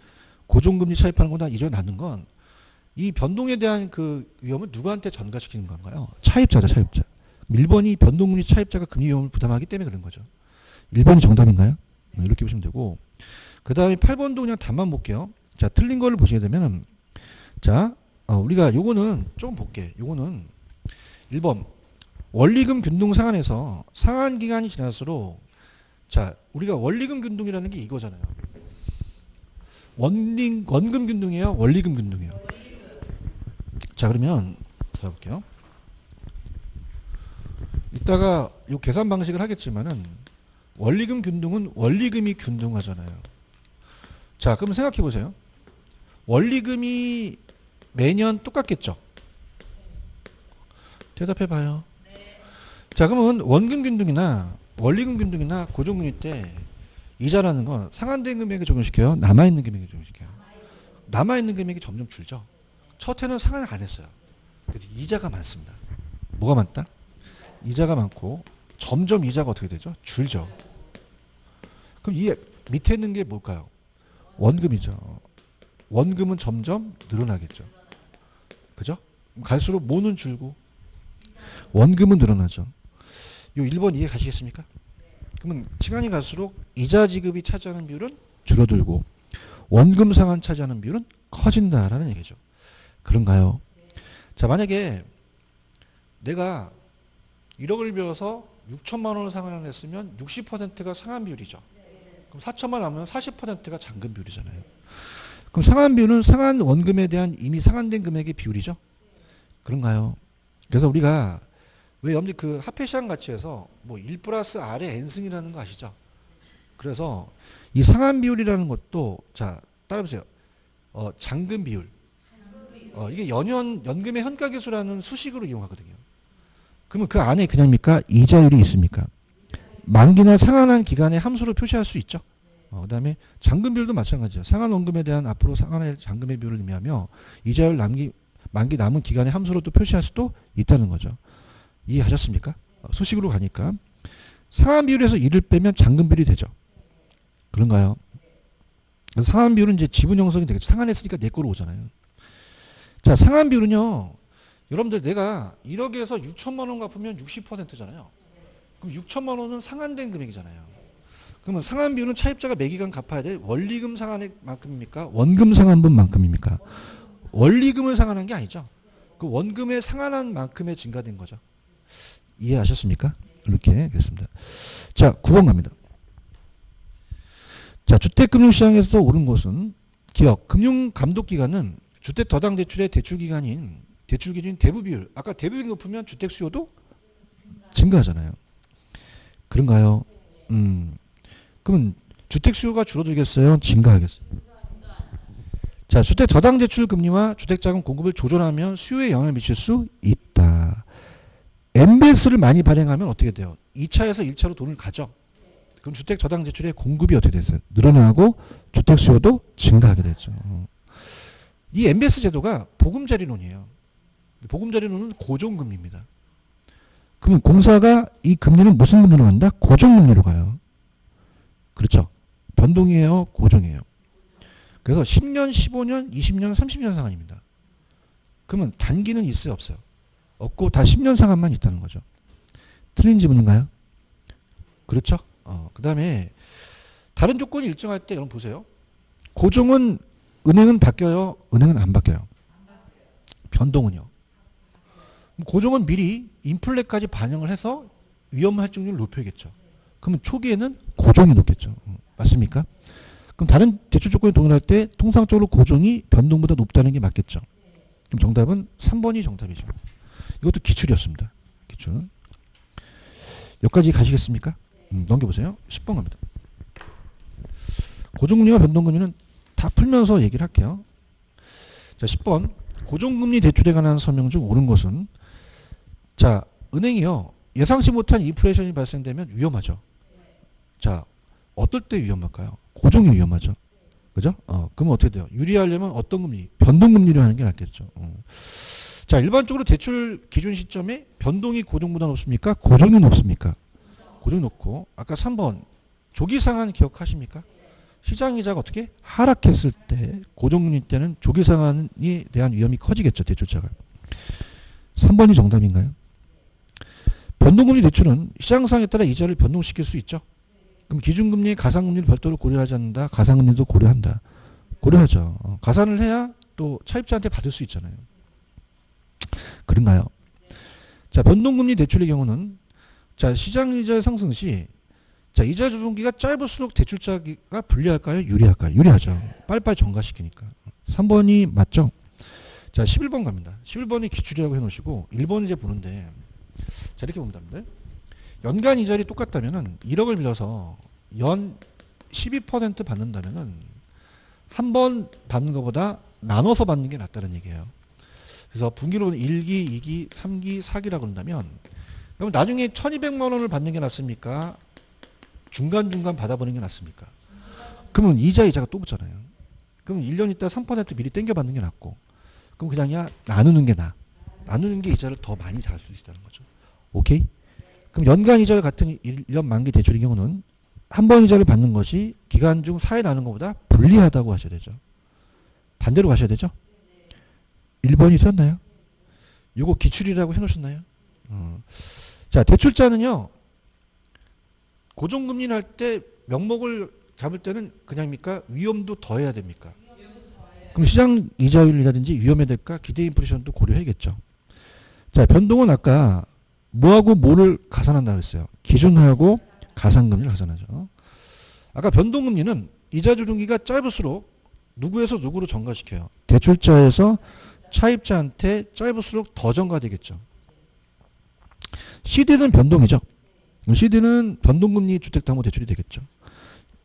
고정금리 차입하는 것보다 이전에 낮은 건 이 변동에 대한 그 위험을 누구한테 전가시키는 건가요? 차입자죠, 차입자. 1번이 변동금리 차입자가 금리 위험을 부담하기 때문에 그런 거죠. 1번이 정답인가요? 이렇게 보시면 되고. 그 다음에 8번도 그냥 답만 볼게요. 자, 틀린 거를 보시게 되면, 자, 우리가 요거는 좀 볼게. 요거는 1번. 원리금 균등 상환에서 상환 기간이 지날수록, 자, 우리가 원리금 균등이라는 게 이거잖아요. 원금 균등이에요? 원리금 균등이에요? 자, 그러면 자 볼게요. 이따가 요 계산 방식을 하겠지만은 원리금 균등은 원리금이 균등하잖아요. 자, 그럼 생각해 보세요. 원리금이 매년 똑같겠죠? 대답해 봐요. 자, 그러면 원금 균등이나 원리금 균등이나 고정금리 때 이자라는 건 상환된 금액에 적용시켜요? 남아있는 금액에 적용시켜요? 남아있는 금액이 점점 줄죠. 첫 해는 상환을 안 했어요. 그래서 이자가 많습니다. 뭐가 많다? 이자가 많고 점점 이자가 어떻게 되죠? 줄죠. 그럼 이 밑에 있는 게 뭘까요? 원금이죠. 원금은 점점 늘어나겠죠. 그죠? 갈수록 뭐는 줄고 원금은 늘어나죠. 요 1번 이해 가시겠습니까? 그러면 시간이 갈수록 이자 지급이 차지하는 비율은 줄어들고 원금 상환 차지하는 비율은 커진다라는 얘기죠. 그런가요? 자, 만약에 내가 1억을 빌어서 6천만 원을 상환을 했으면 60%가 상환 비율이죠. 그럼 4천만 원 남으면 40%가 잔금 비율이잖아요. 그럼 상환 비율은 상환 원금에 대한 이미 상환된 금액의 비율이죠. 그런가요? 그래서 우리가 왜 여러분들 그 화폐시장 가치에서 뭐 1 플러스 R의 N승이라는 거 아시죠? 그래서 이 상환 비율이라는 것도 자, 따라보세요. 잔금 비율. 이게 연금의 현가계수라는 수식으로 이용하거든요. 그러면 그 안에 그냥입니까? 이자율이 있습니까? 만기나 상환한 기간의 함수로 표시할 수 있죠. 그 다음에 잔금 비율도 마찬가지예요. 상환 원금에 대한 앞으로 상환할 잔금의 비율을 의미하며 이자율 만기 남은 기간의 함수로 또 표시할 수도 있다는 거죠. 이해하셨습니까? 수식으로 가니까 상환 비율에서 1을 빼면 잔금 비율이 되죠. 그런가요? 그래서 상환 비율은 이제 지분 형성이 되겠죠. 상환했으니까 내 거로 오잖아요. 자, 상환 비율은요. 여러분들 내가 1억에서 6천만 원 갚으면 60%잖아요. 그럼 6천만 원은 상환된 금액이잖아요. 그러면 상환 비율은 차입자가 매기간 갚아야 될 원리금 상환액만큼입니까? 원금 상환분만큼입니까? 원리금을 상환한 게 아니죠. 그 원금에 상환한 만큼의 증가된 거죠. 이해하셨습니까? 이렇게 됐습니다. 자, 9번 갑니다. 자, 주택금융시장에서 오른 것은 기억, 금융감독기관은 주택 더당 대출의 대출 기준인 대부 비율. 아까 대부 비율이 높으면 주택 수요도 증가하잖아요. 그런가요? 그러면 주택 수요가 줄어들겠어요? 증가하겠어요? 자, 주택 저당 대출 금리와 주택자금 공급을 조절하면 수요에 영향을 미칠 수 있다. MBS를 많이 발행하면 어떻게 돼요? 2차에서 1차로 돈을 가져. 그럼 주택 저당 대출의 공급이 어떻게 됐어요? 늘어나고 주택 수요도 증가하게 되죠. 이 MBS 제도가 보금자리론이에요. 보금자리론은 고정금리입니다. 그러면 공사가 이 금리는 무슨 금리로 간다? 고정금리로 가요. 그렇죠. 변동이에요? 고정이에요? 그래서 10년, 15년, 20년, 30년 상한입니다. 그러면 단기는 있어요? 없어요? 없고 다 10년 상한만 있다는 거죠. 틀린 지문인가요? 그렇죠. 그 다음에 다른 조건이 일정할 때 여러분 보세요. 고정은 은행은 바뀌어요? 은행은 안 바뀌어요? 변동은요? 고정은 미리 인플레까지 반영을 해서 위험 할증률을 높여야겠죠. 그러면 초기에는 고정이 높겠죠. 맞습니까? 그럼 다른 대출 조건이 동일할 때 통상적으로 고정이 변동보다 높다는 게 맞겠죠. 그럼 정답은 3번이 정답이죠. 이것도 기출이었습니다. 기출. 여기까지 가시겠습니까? 넘겨보세요. 10번 갑니다. 고정금리와 변동금리는 다 풀면서 얘기를 할게요. 자, 10번. 고정금리 대출에 관한 설명 중 옳은 것은 자, 은행이요. 예상치 못한 인플레이션이 발생되면 위험하죠. 자, 어떨 때 위험할까요? 고정이 위험하죠. 그죠? 그러면 어떻게 돼요? 유리하려면 어떤 금리? 변동금리로 하는 게 낫겠죠. 자, 일반적으로 대출 기준 시점에 변동이 고정보다 높습니까? 고정이 높습니까? 고정이 높고, 아까 3번 조기 상한 기억하십니까? 시장 이자가 어떻게 하락했을 때 고정금리 때는 조기 상한에 대한 위험이 커지겠죠. 대출자가. 3번이 정답인가요? 변동금리 대출은 시장 상황에 따라 이자를 변동시킬 수 있죠. 그럼 기준금리, 가산금리를 별도로 고려하지 않는다. 가산금리도 고려한다. 고려하죠. 가산을 해야 또 차입자한테 받을 수 있잖아요. 그런가요? 자, 변동금리 대출의 경우는 자, 시장 이자의 상승 시 자, 이자 조정기가 짧을수록 대출자가 불리할까요? 유리할까요? 유리하죠. 빨리빨리 전가시키니까. 3번이 맞죠? 자, 11번 갑니다. 11번이 기출이라고 해놓으시고 1번 이제 보는데 자, 이렇게 보면 됩니다. 연간 이자율이 똑같다면은 1억을 빌려서 연 12% 받는다면은 한 번 받는 것보다 나눠서 받는 게 낫다는 얘기예요. 그래서 분기로는 1기, 2기, 3기, 4기라고 한다면 그럼 나중에 1200만 원을 받는 게 낫습니까? 중간중간 받아보는 게 낫습니까? 그러면 이자가 또 붙잖아요. 그럼 1년 있다 3% 미리 땡겨 받는 게 낫고 그럼 그냥 나누는 게 나아. 나누는 게 이자를 더 많이 잘 수 있다는 거죠. 오케이? 그럼 연간 이자 같은 1년 만기 대출의 경우는 한 번 이자를 받는 것이 기간 중 사회 나누는 것보다 불리하다고 하셔야 되죠. 반대로 가셔야 되죠. 1번이 있었나요? 이거 기출이라고 해놓으셨나요? 자, 대출자는요. 고정금리를 할 때 명목을 잡을 때는 그냥입니까? 위험도 더해야 됩니까? 그럼 시장 이자율이라든지 위험에 대가 기대 인플레이션도 고려해야겠죠. 자, 변동은 아까 뭐하고 뭐를 가산한다고 했어요? 기준하고 가산금리를 가산하죠. 아까 변동금리는 이자 조정기가 짧을수록 누구에서 누구로 전가시켜요? 대출자에서 차입자한테 짧을수록 더 전가되겠죠. CD는 변동이죠. CD는 변동금리 주택담보대출이 되겠죠.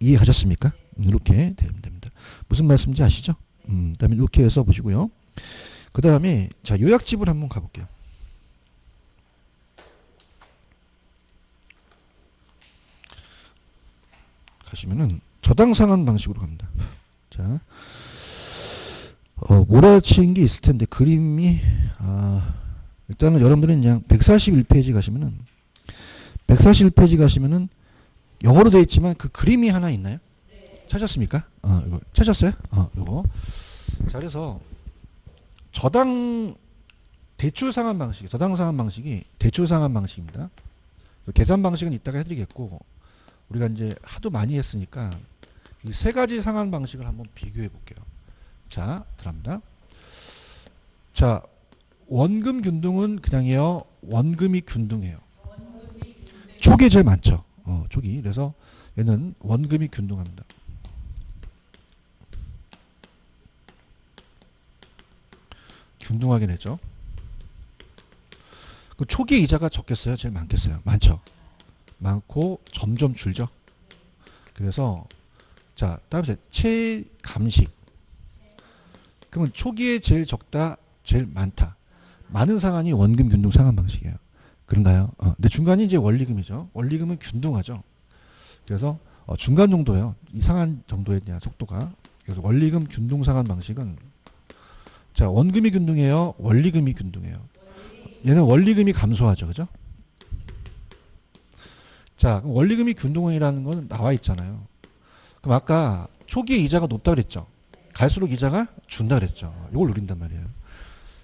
이해하셨습니까? 이렇게 되면 됩니다. 무슨 말씀인지 아시죠? 그다음에 이렇게 해서 보시고요. 그 다음에 자, 요약집을 한번 가볼게요. 가시면은 저당상환 방식으로 갑니다. 자, 몰아치인 게 있을 텐데 그림이 일단은 여러분들은 그냥 141페이지 가시면은 141페이지 가시면은 영어로 되어 있지만 그 그림이 하나 있나요? 네. 찾았습니까? 이거 찾았어요? 이거. 자, 그래서 저당 대출 상환 방식, 저당 상환 방식이 대출 상환 방식입니다. 계산 방식은 이따가 해드리겠고 우리가 이제 하도 많이 했으니까 이 세 가지 상환 방식을 한번 비교해 볼게요. 자, 들어갑니다. 자, 원금 균등은 그냥이요. 원금이 균등해요. 초기에 제일 많죠. 초기. 그래서 얘는 원금이 균등합니다. 균등하게 내죠. 그 초기 이자가 적겠어요? 제일 많겠어요? 많죠. 많고 점점 줄죠. 그래서 자, 다음에 체감식. 그러면 초기에 제일 적다, 제일 많다. 많은 상한이 원금 균등 상한 방식이에요. 그런가요? 근데 중간이 이제 원리금이죠. 원리금은 균등하죠. 그래서 중간 정도예요. 이 상한 정도에 대한 속도가. 그래서 원리금 균등 상한 방식은 자, 원금이 균등해요. 원리금이 균등해요. 얘는 원리금이 감소하죠. 그죠? 자, 그럼 원리금이 균등이라는 건 나와 있잖아요. 그럼 아까 초기에 이자가 높다 그랬죠. 갈수록 이자가 준다 그랬죠. 이걸 노린단 말이에요.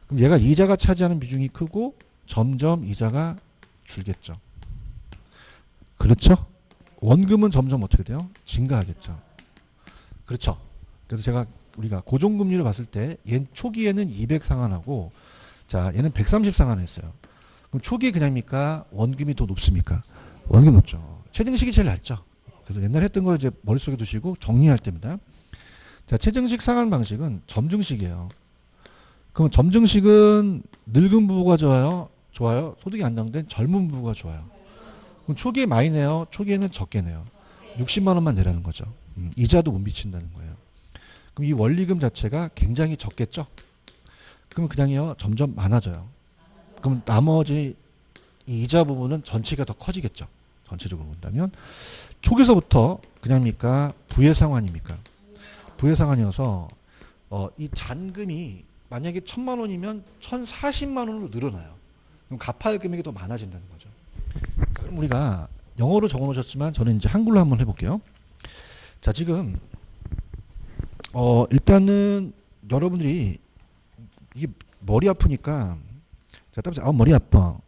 그럼 얘가 이자가 차지하는 비중이 크고 점점 이자가 줄겠죠. 그렇죠? 원금은 점점 어떻게 돼요? 증가하겠죠. 그렇죠. 그래서 우리가 고정금리를 봤을 때 얘는 초기에는 200 상환하고 자, 얘는 130 상환했어요. 그럼 초기에 그냥입니까? 원금이 더 높습니까? 원금 높죠. 최정식이 제일 낫죠. 그래서 옛날 했던 거 이제 머릿속에 두시고 정리할 때입니다. 자, 최정식 상환 방식은 점증식이에요. 그럼 점증식은 늙은 부부가 좋아요? 좋아요? 소득이 안정된 젊은 부부가 좋아요? 그럼 초기에 많이 내요? 초기에는 적게 내요? 60만 원만 내라는 거죠. 이자도 못 미친다는 거예요. 그럼 이 원리금 자체가 굉장히 적겠죠? 그러면 그냥요 점점 많아져요. 그럼 나머지 이 이자 부분은 전체가 더 커지겠죠. 전체적으로 본다면 초기서부터 그냥입니까? 부의 상환입니까? 부의 상환이어서 이 잔금이 만약에 1,000만 원이면 1,040만 원으로 늘어나요. 그럼 갚아야 할 금액이 더 많아진다는 거죠. 그럼 우리가 영어로 적어 놓으셨지만 저는 이제 한글로 한번 해볼게요. 자, 지금 일단은 여러분들이 이게 머리 아프니까 자, 따라서 머리 아파.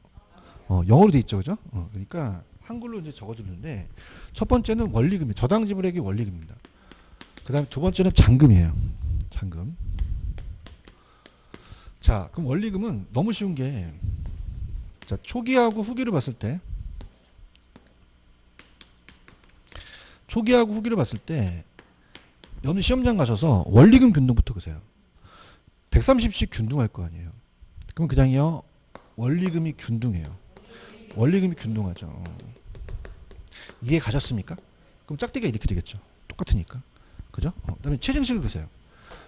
영어로 돼 있죠, 그죠? 그러니까 한글로 이제 적어주는데 첫 번째는 원리금이 저당 지불액이 원리금입니다. 그다음에 두 번째는 잔금이에요. 잔금. 자, 그럼 원리금은 너무 쉬운 게 자, 초기하고 후기를 봤을 때 여러분 시험장 가셔서 원리금 균등부터 보세요. 130씩 균등할 거 아니에요. 그럼 그냥요 원리금이 균등해요. 원리금이 균등하죠. 이해 가셨습니까? 그럼 짝대기가 이렇게 되겠죠. 똑같으니까. 그죠? 그다음에 최정식을 보세요.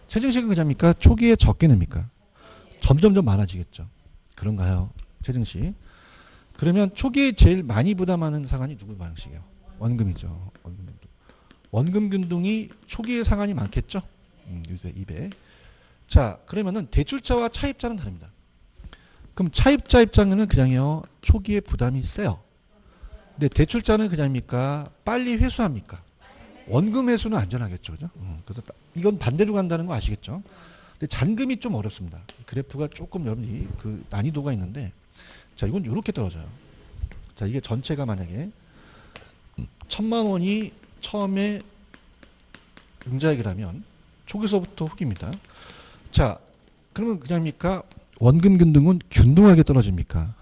최정식은 그냥입니까? 초기에 적게 냅니까? 점점점 많아지겠죠. 그런가요? 최정식. 그러면 초기에 제일 많이 부담하는 상한이 누구 방식이에요? 원금이죠. 원금 균등이 초기에 상한이 많겠죠? 200. 자, 그러면은 대출자와 차입자는 다릅니다. 그럼 차입자 입장에는 그냥요 초기에 부담이 세요. 근데 대출자는 그냥입니까? 빨리 회수합니까? 원금 회수는 안전하겠죠, 그죠? 그래서 이건 반대로 간다는 거 아시겠죠? 근데 잔금이 좀 어렵습니다. 그래프가 조금 여러분이 그 난이도가 있는데, 자, 이건 이렇게 떨어져요. 자, 이게 전체가 만약에 1,000만 원이 처음에 융자액이라면 초기서부터 후기입니다. 자, 그러면 그냥입니까? 원금 균등은 균등하게 떨어집니까?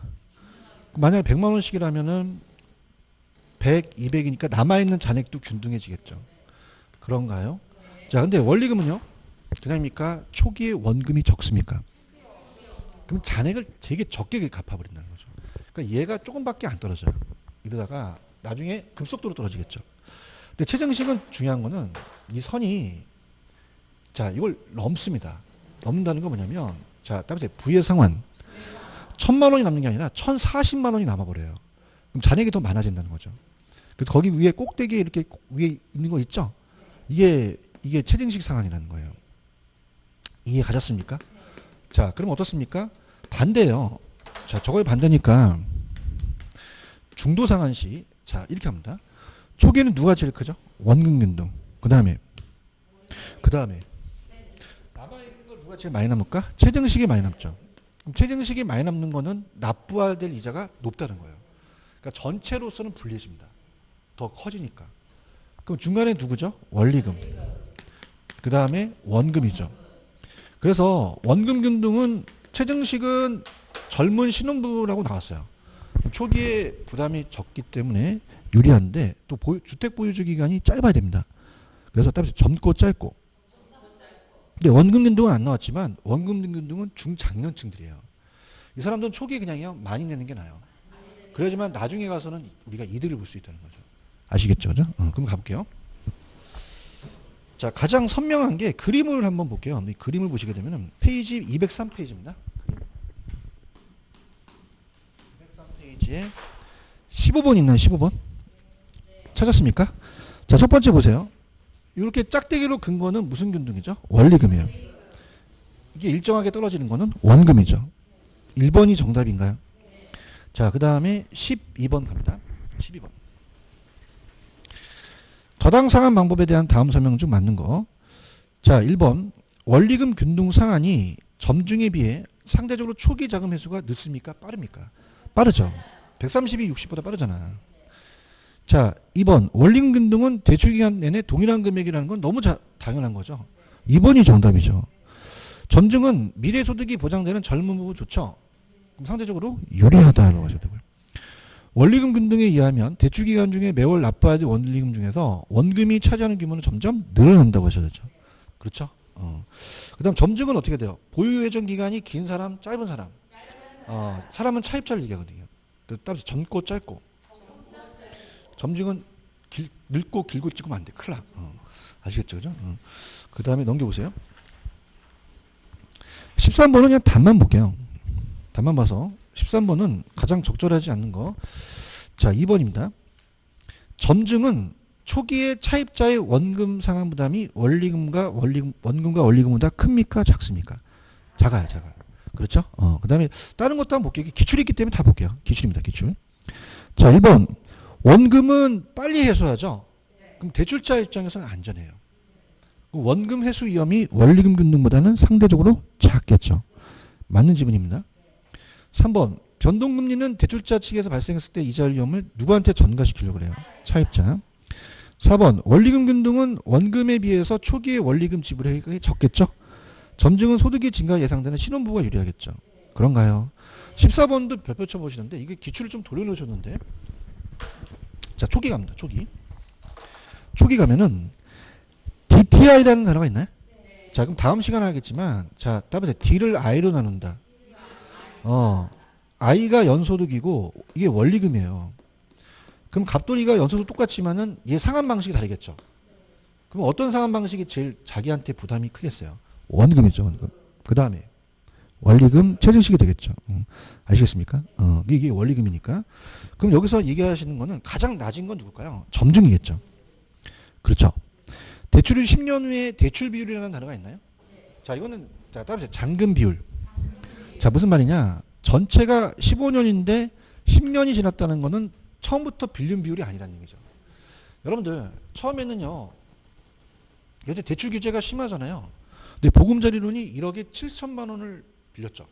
만약에 100만 원씩이라면은 100, 200이니까 남아있는 잔액도 균등해지겠죠. 그런가요? 자, 근데 원리금은요? 그냥입니까? 초기에 원금이 적습니까? 그럼 잔액을 되게 적게 갚아버린다는 거죠. 그러니까 얘가 조금밖에 안 떨어져요. 이러다가 나중에 급속도로 떨어지겠죠. 근데 최정식은 중요한 거는 이 선이 자, 이걸 넘습니다. 넘는다는 건 뭐냐면 자, 따라서 부의 상환 1,000만 원이 남는 게 아니라 1,040만 원이 남아버려요. 그럼 잔액이 더 많아진다는 거죠. 그래서 거기 위에 꼭대기에 이렇게 위에 있는 거 있죠? 이게 최정식 상환이라는 거예요. 이해 가셨습니까? 자, 그럼 어떻습니까? 반대예요. 자, 저거의 반대니까 중도 상환 시 자, 이렇게 합니다. 초기에는 누가 제일 크죠? 원금 균등. 그 다음에 남아있는 거 누가 제일 많이 남을까? 최정식이 많이 남죠. 그럼 최정식이 많이 남는 거는 납부해야 될 이자가 높다는 거예요. 그러니까 전체로서는 불리해집니다. 더 커지니까. 그럼 중간에 누구죠? 원리금. 그 다음에 원금이죠. 그래서 원금 균등은 최정식은 젊은 신혼부부라고 나왔어요. 초기에 부담이 적기 때문에 유리한데 또 주택 보유주 기간이 짧아야 됩니다. 그래서 따라서 젊고 짧고. 근데 원금 균등은 안 나왔지만 원금 균등은 중장년층들이에요. 이 사람들은 초기에 그냥요 많이 내는 게 나아요. 그래야지만 나중에 가서는 우리가 이득을 볼 수 있다는 거죠. 아시겠죠? 그죠? 그럼 가볼게요. 자, 가장 선명한 게 그림을 한번 볼게요. 이 그림을 보시게 되면 페이지 203페이지입니다. 203페이지에 15번 있나요? 15번? 찾았습니까? 자, 첫 번째 보세요. 이렇게 짝대기로 근 거는 무슨 균등이죠? 원리금이에요. 이게 일정하게 떨어지는 거는 원금이죠. 1번이 정답인가요? 자, 그 다음에 12번 갑니다. 12번. 저당 상환 방법에 대한 다음 설명 중 맞는 거. 자, 1번. 원리금 균등 상환이 점중에 비해 상대적으로 초기 자금 회수가 늦습니까? 빠릅니까? 빠르죠. 132, 60보다 빠르잖아. 자, 2번. 원리금 균등은 대출 기간 내내 동일한 금액이라는 건 너무 당연한 거죠. 2번이 정답이죠. 점증은 미래 소득이 보장되는 젊은 부부 좋죠. 그럼 상대적으로 유리하다라고 하셔야 되고요. 원리금 균등에 의하면 대출 기간 중에 매월 납부해야 될 원리금 중에서 원금이 차지하는 규모는 점점 늘어난다고 하셔야 되죠. 그렇죠? 그다음 점증은 어떻게 돼요? 보유 예정 기간이 긴 사람, 짧은 사람. 사람은 차입자를 얘기하거든요. 따라서 젊고 짧고. 점증은 늙고 길고 찍으면 안 돼. 큰일 나. 아시겠죠? 그죠? 그 다음에 넘겨보세요. 13번은 그냥 답만 볼게요. 답만 봐서 13번은 가장 적절하지 않는 거. 자, 2번입니다. 점증은 초기에 차입자의 원금 상환 부담이 원금과 원리금보다 큽니까? 작습니까? 작아요. 그렇죠? 그 다음에 다른 것도 한번 볼게요. 기출이 있기 때문에 다 볼게요. 기출입니다. 기출. 자, 1번. 원금은 빨리 해소하죠? 그럼 대출자 입장에서는 안전해요. 원금 회수 위험이 원리금 균등보다는 상대적으로 작겠죠. 맞는 지문입니다. 3번. 변동금리는 대출자 측에서 발생했을 때 이자 위험을 누구한테 전가시키려고 그래요? 차입자. 4번. 원리금 균등은 원금에 비해서 초기에 원리금 지불액이 적겠죠? 점증은 소득이 증가 예상되는 신혼부부가 유리하겠죠. 그런가요? 14번도 별표 쳐보시는데 이게 기출을 좀 돌려놓으셨는데 자, 초기 갑니다. 초기 가면은 DTI라는 단어가 있나요? 자, 그럼 다음 시간에 하겠지만 자, 따라서 D를 I로 나눈다. I가 연소득이고 이게 원리금이에요. 그럼 갑돌이가 연소득 똑같지만은 얘 상환 방식이 다르겠죠. 그럼 어떤 상환 방식이 제일 자기한테 부담이 크겠어요? 원금이죠. 원금. 그 다음에 원리금 최저식이 되겠죠. 아시겠습니까? 이게 원리금이니까. 그럼 여기서 얘기하시는 거는 가장 낮은 건 누굴까요? 점증이겠죠. 그렇죠. 대출이 10년 후에 대출 비율이라는 단어가 있나요? 자, 이거는 자, 따라서 잔금 비율. 자, 무슨 말이냐? 전체가 15년인데 10년이 지났다는 거는 처음부터 빌린 비율이 아니라는 얘기죠. 여러분들 처음에는요. 요새 대출 규제가 심하잖아요. 근데 보금자리론이 1억에 7천만 원을 빌렸죠.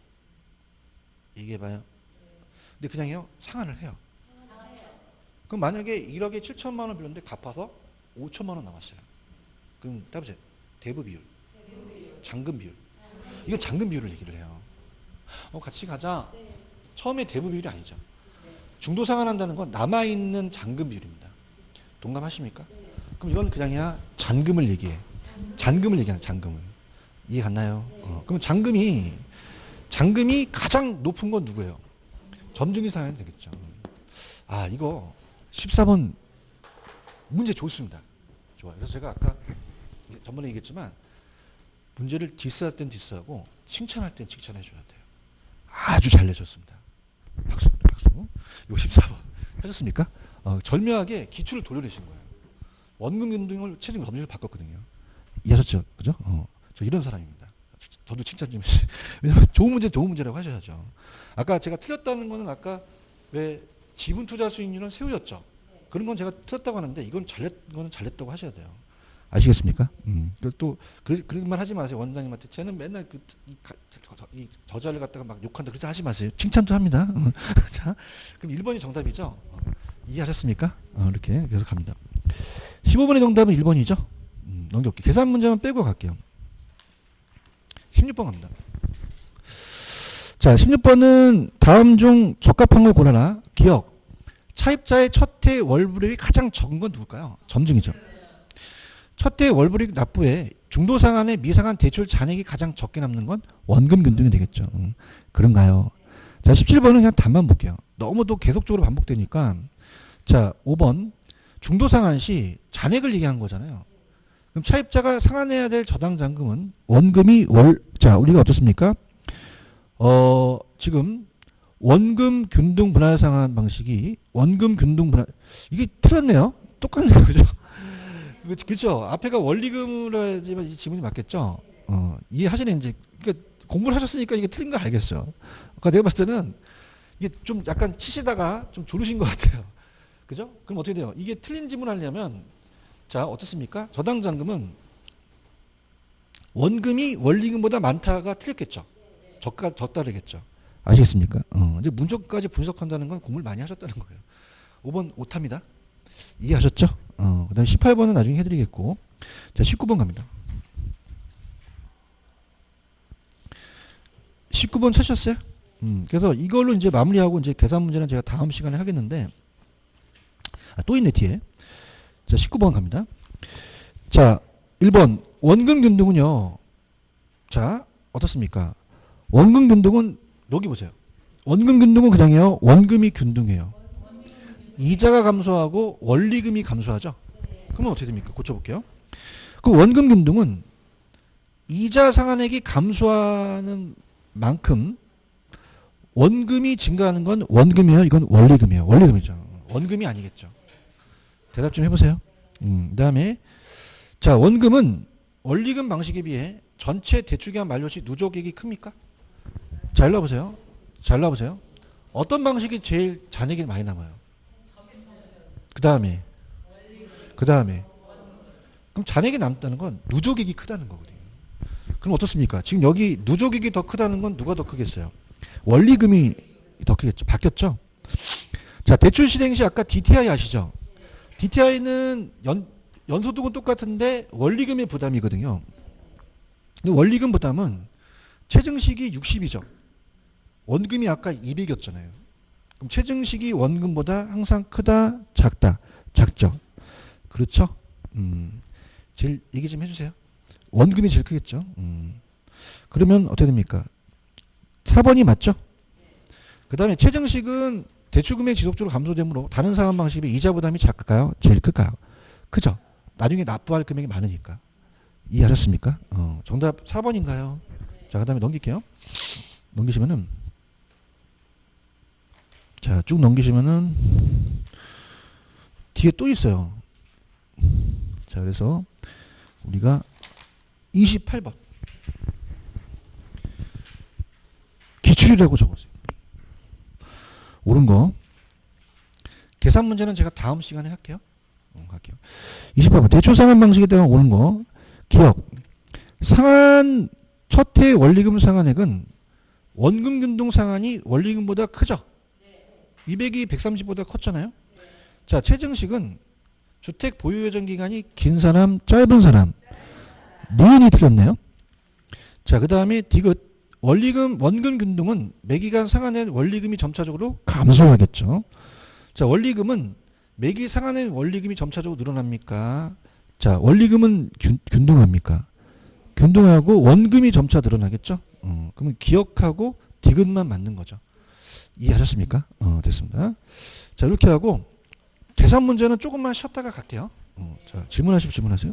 얘기해봐요. 근데 그냥요 상환을 해요. 그럼 만약에 1억에 7천만 원 빌렸는데 갚아서 5천만 원 남았어요. 그럼 따보세요. 대부 비율, 잔금 비율. 이건 잔금 비율을 얘기를 해요. 같이 가자. 처음에 대부 비율이 아니죠. 중도 상환한다는 건 남아있는 잔금 비율입니다. 동감하십니까? 그럼 이건 그냥이야 잔금을 얘기해. 잔금을 얘기하는 잔금을. 이해 갔나요? 그럼 잔금이 가장 높은 건 누구예요? 점증이 상환이 되겠죠. 이거 14번 문제 좋습니다. 좋아요. 그래서 제가 아까 전번에 얘기했지만 문제를 디스할 땐 디스하고 칭찬할 땐 칭찬해 줘야 돼요. 아주 잘 내셨습니다. 박수. 이거 14번 하셨습니까? 절묘하게 기출을 돌려내신 거예요. 원금 균등을 최종 점수를 바꿨거든요. 이해하셨죠? 그죠? 저 이런 사람입니다. 저도 칭찬 좀 해주세요. 왜냐면 좋은 문제라고 하셔야죠. 아까 제가 틀렸다는 거는 아까 왜 지분 투자 수익률은 세우였죠. 그런 건 제가 틀렸다고 하는데 이건 잘냈다고 하셔야 돼요. 아시겠습니까? 또 그런 말 하지 마세요. 원장님한테 쟤는 맨날 이 저자를 갖다가 막 욕한다 그러지 하지 마세요. 칭찬도 합니다. 자, 그럼 1번이 정답이죠. 이해하셨습니까? 이렇게 계속 갑니다. 15번의 정답은 1번이죠. 넘겨볼게요. 계산 문제만 빼고 갈게요. 16번 갑니다. 자, 16번은 다음 중 적합한 걸 고르라. 기억. 차입자의 첫해 월불이익이 가장 적은 건 누굴까요? 점증이죠. 첫해 월불이익 납부에 중도상환의 미상환 대출 잔액이 가장 적게 남는 건 원금 균등이 되겠죠. 그런가요? 자, 17번은 그냥 답만 볼게요. 너무도 계속적으로 반복되니까. 자, 5번. 중도상환 시 잔액을 얘기한 거잖아요. 그럼 차입자가 상환해야 될 저당 잔금은 원금이 자, 우리가 어떻습니까? 지금 원금 균등 분할 상환 방식이 원금 균등 분할 이게 틀렸네요. 똑같네요. 그죠? 그렇죠. 앞에가 원리금으로 해야지만 이 지문이 맞겠죠. 이해하시는지. 그러니까 공부를 하셨으니까 이게 틀린 거 알겠어요. 그러니까 내가 봤을 때는 이게 좀 약간 치시다가 좀 조르신 것 같아요. 그죠? 그럼 어떻게 돼요? 이게 틀린 지문 하려면 자, 어떻습니까? 저당 잔금은 원금이 원리금보다 많다가 틀렸겠죠. 적다르겠죠. 아시겠습니까? 이제 문제까지 분석한다는 건 공부를 많이 하셨다는 거예요. 5번 오타입니다. 이해하셨죠? 그 다음에 18번은 나중에 해드리겠고. 자, 19번 갑니다. 19번 찾으셨어요? 그래서 이걸로 이제 마무리하고 이제 계산 문제는 제가 다음 시간에 하겠는데, 또 있네, 뒤에. 자, 19번 갑니다. 자, 1번. 원금 균등은요. 자, 어떻습니까? 원금 균등은, 여기 보세요. 원금 균등은 그냥요, 원금이 균등해요. 이자가 감소하고 원리금이 감소하죠? 그러면 어떻게 됩니까? 고쳐볼게요. 그 원금 균등은 이자 상환액이 감소하는 만큼 원금이 증가하는 건 원금이에요? 이건 원리금이에요. 원리금이죠. 원금이 아니겠죠. 대답 좀 해보세요. 그 다음에 자, 원금은 원리금 방식에 비해 전체 대출기간 만료 시 누적액이 큽니까? 잘 나와보세요. 잘 나와보세요. 어떤 방식이 제일 잔액이 많이 남아요? 그 다음에 그럼 잔액이 남다는 건 누적액이 크다는 거거든요. 그럼 어떻습니까? 지금 여기 누적액이 더 크다는 건 누가 더 크겠어요? 원리금이 더 크겠죠. 바뀌었죠? 자, 대출 실행 시 아까 DTI 아시죠? DTI는 연소득은 똑같은데 원리금의 부담이거든요. 근데 원리금 부담은 체증식이 60이죠. 원금이 아까 200이었잖아요. 그럼 체증식이 원금보다 항상 크다, 작다, 작죠. 그렇죠? 제일 얘기 좀 해주세요. 원금이 제일 크겠죠. 그러면 어떻게 됩니까? 4번이 맞죠? 그 다음에 체증식은 대출금액이 지속적으로 감소되므로 다른 상환 방식에 비해 이자 부담이 작을까요? 제일 클까요? 크죠? 나중에 납부할 금액이 많으니까. 이해하셨습니까? 정답 4번인가요? 자, 그 다음에 넘길게요. 넘기시면은 자, 쭉 넘기시면은 뒤에 또 있어요. 자, 그래서 우리가 28번 기출이라고 적었어요. 옳은 거. 계산 문제는 제가 다음 시간에 할게요. 할게요. 28번 대출 상환 방식에 대한 옳은 거. 기억. 상환 첫해 원리금 상환액은 원금 균등 상환이 원리금보다 크죠? 200이 130보다 컸잖아요. 자, 체증식은 주택 보유 예정 기간이 긴 사람, 짧은 사람. 니은이 틀렸네요. 자, 그 다음에 디귿. 원금 균등은 매기간 상환된 원리금이 점차적으로 감소하겠죠. 자, 원리금은 매기 상환된 원리금이 점차적으로 늘어납니까? 자, 원리금은 균등합니까? 균등하고 원금이 점차 늘어나겠죠. 그러면 기억하고 디귿만 맞는 거죠. 이해하셨습니까? 됐습니다. 자, 이렇게 하고 계산 문제는 조금만 쉬었다가 갈게요. 자, 질문하시면 질문하세요.